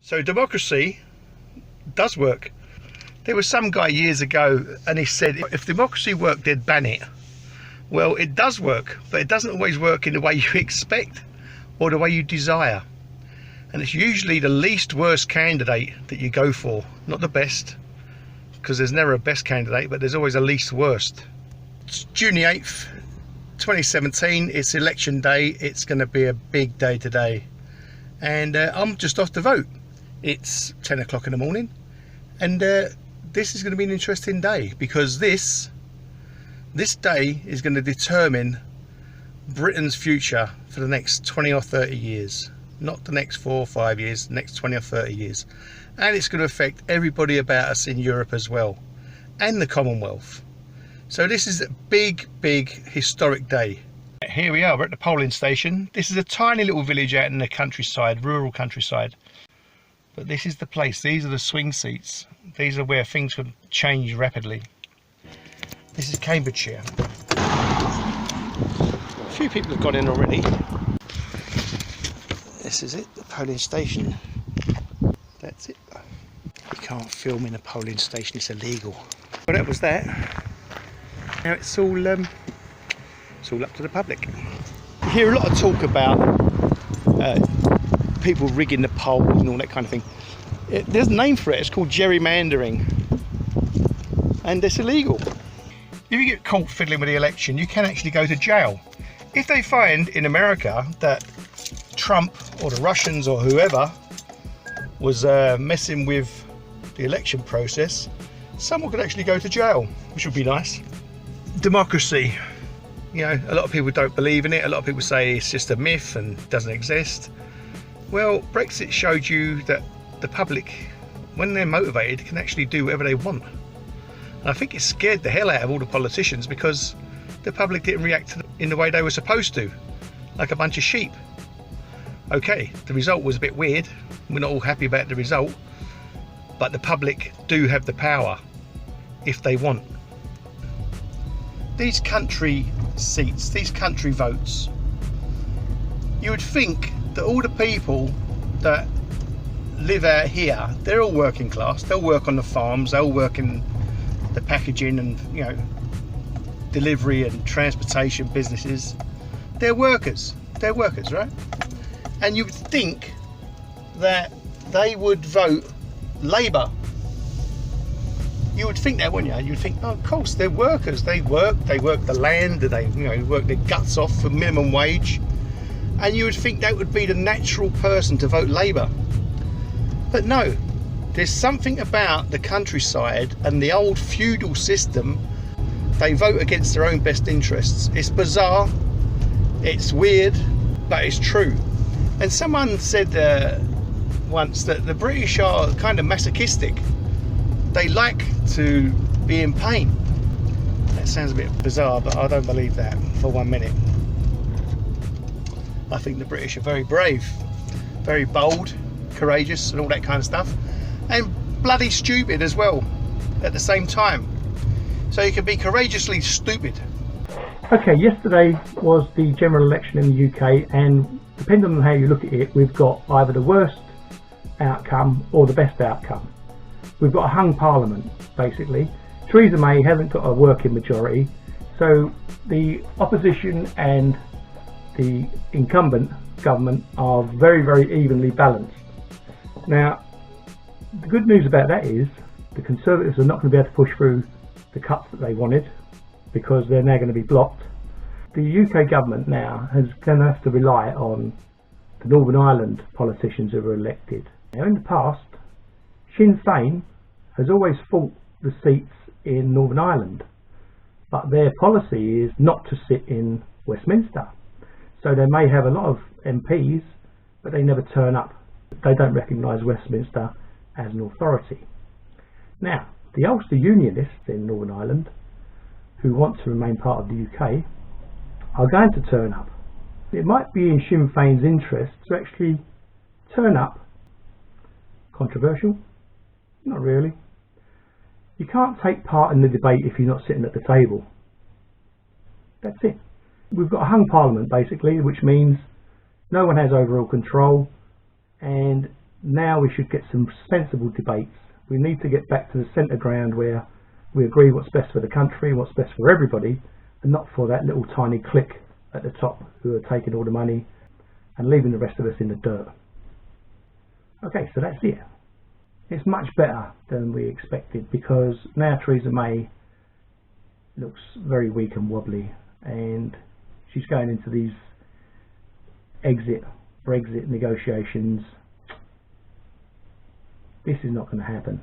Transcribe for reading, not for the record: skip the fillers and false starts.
So democracy does work. There was some guy years ago and he said if democracy worked they'd ban it. Well, it does work, but it doesn't always work in the way you expect or the way you desire. And it's usually the least worst candidate that you go for, not the best, because there's never a best candidate, but there's always a least worst. It's June the 8th, 2017, it's election day. It's going to be a big day today. And I'm just off to vote. It's 10 o'clock in the morning. And this is going to be an interesting day, because this day is going to determine Britain's future for the next 20 or 30 years. Not the next 4 or 5 years, the next 20 or 30 years. And it's going to affect everybody about us in Europe as well, and the Commonwealth. So this is a big historic day. Here we are, we're at the polling station. This is a tiny little village out in the countryside, rural countryside. But this is the place. These are the swing seats. These are where things can change rapidly. This is Cambridgeshire. A few people have got in already. This is it, the polling station. That's it. You can't film in a polling station, it's illegal. Well, that was that. Now it's all up to the public. You hear a lot of talk about people rigging the polls and all that kind of thing. There's a name for it. It's called gerrymandering, and it's illegal. If you get caught fiddling with the election, you can actually go to jail. If they find in America that Trump or the Russians or whoever was messing with the election process, someone could actually go to jail, which would be nice. Democracy, you know, a lot of people don't believe in it. A lot of people say it's just a myth and doesn't exist. Well, Brexit showed you that the public, when they're motivated, can actually do whatever they want. And I think it scared the hell out of all the politicians, because the public didn't react in the way they were supposed to, like a bunch of sheep. Okay, the result was a bit weird. We're not all happy about the result, but the public do have the power if they want. These country seats, these country votes, you would think that all the people that live out here, they're all working class. They'll work on the farms, they'll work in the packaging and, you know, delivery and transportation businesses. They're workers, right? And you would think that they would vote Labour. You would think that, wouldn't you? You would think, oh, of course, they're workers. They work the land, they, you know, work their guts off for minimum wage. And you would think that would be the natural person to vote Labour. But no, there's something about the countryside and the old feudal system. They vote against their own best interests. It's bizarre, it's weird, but it's true. And someone said once that the British are kind of masochistic. They like to be in pain. That sounds a bit bizarre, but I don't believe that for 1 minute. I think the British are very brave, very bold, courageous and all that kind of stuff, and bloody stupid as well at the same time. So you can be courageously stupid. Okay, yesterday was the general election in the UK, and depending on how you look at it, we've got either the worst outcome or the best outcome. We've got a hung parliament, basically. Theresa May hasn't got a working majority, so the opposition and the incumbent government are very evenly balanced. Now, the good news about that is the Conservatives are not going to be able to push through the cuts that they wanted, because they're now going to be blocked. The UK government now is going to have to rely on the Northern Ireland politicians who were elected. Now, in the past, Sinn Féin has always fought the seats in Northern Ireland, but their policy is not to sit in Westminster. So they may have a lot of MPs, but they never turn up. They don't recognise Westminster as an authority. Now, the Ulster Unionists in Northern Ireland, who want to remain part of the UK, are going to turn up. It might be in Sinn Féin's interest to actually turn up. Controversial? Not really. You can't take part in the debate if you're not sitting at the table. That's it. We've got a hung parliament, basically, which means no one has overall control, and Now we should get some sensible debates. We need to get back to the centre ground where we agree what's best for the country, what's best for everybody, and not for that little tiny clique at the top who are taking all the money and leaving the rest of us in the dirt. Okay, so that's it. It's much better than we expected, because now Theresa May looks very weak and wobbly, and she's going into these Brexit negotiations. This is not going to happen.